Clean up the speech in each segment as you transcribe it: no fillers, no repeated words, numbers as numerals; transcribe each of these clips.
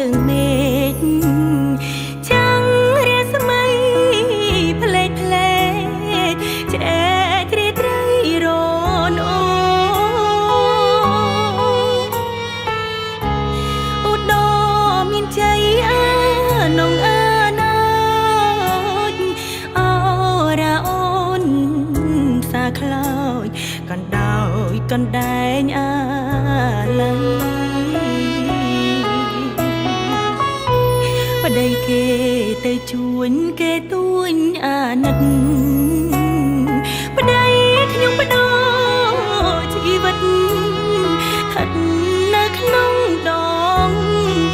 រឿងមេឃចាំងរាស្មីផ្លេកផ្លេកឆ្អែតត្រីត្រីរនអូឧត្តមមានជ័យអានងអាណាចអរ៉ាអូនសាខ្លោចកណ្ដោយកណ្ដែងអាឡ័យប្តីគេទៅជួញគេទួញអាណិតប្តីខ្ញុំបដោជីវិតស្ថិតនៅក្នុងដង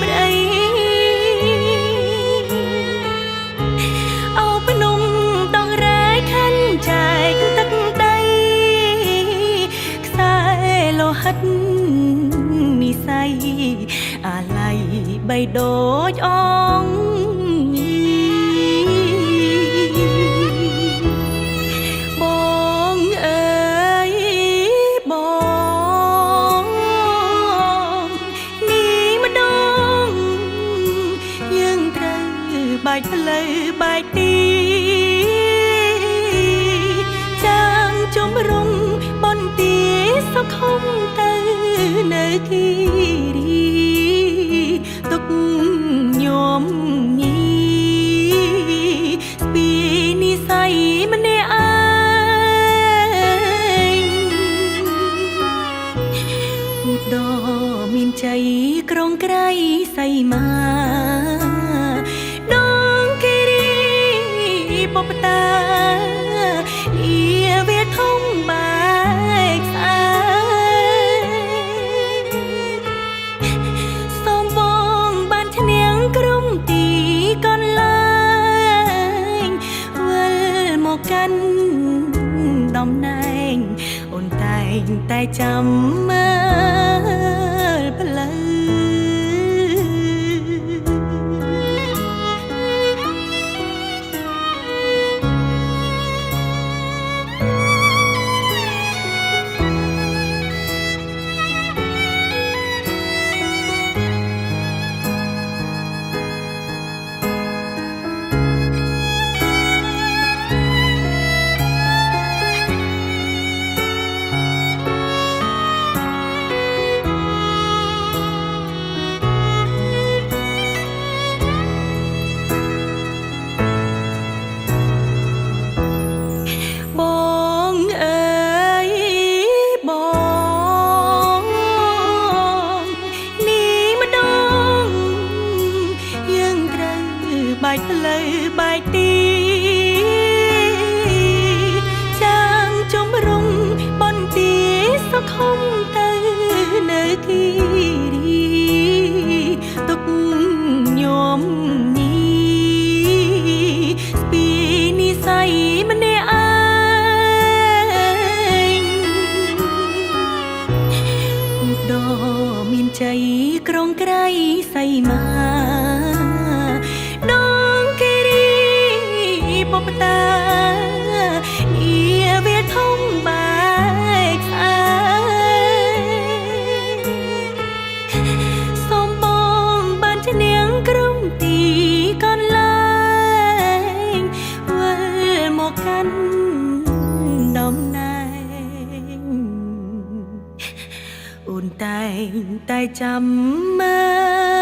ប្តីអូភ្នំដងរែកខណ្ឌចែកទឹកដីខ្សែលោហិតនិស័យអាឡ័យបីដូចអងបងអើយបងនេះម្ដងយើងត្រូវបែកផ្លូវបែកទីចាំជំរុំបន្ទាយសុខុមទៅនៅគិរីទុកញោមញីស្ពីនិស័យម្នាក់ឯងឧត្តមមានជ័យក្រុងក្រៃសីមាដងគិរីបបតាលាវាធំបែកស្អាតសូមបងបានឈ្នះក្រុមទីកន្លែងវិលមកកាន់តំណែងអូនតែងតែចាំមើលផ្លូវបងអើយបងនេះម្ដងយើងត្រូវបែកផ្លូវបែកទីចាំជំរុំបន្ទាយសុខុមទៅនៅគិរីទុកញោមញីស្ពីនិស័យម្នាក់ឯងឧត្តមមានជ័យក្រុងក្រៃសីមាដងគិរីបបតាលាវាធំបែកស្អាតសូមបងបានឈ្នះក្រុមទីកន្លែងវិលមកកាន់តំណែងអូនតែងតែចាំមើល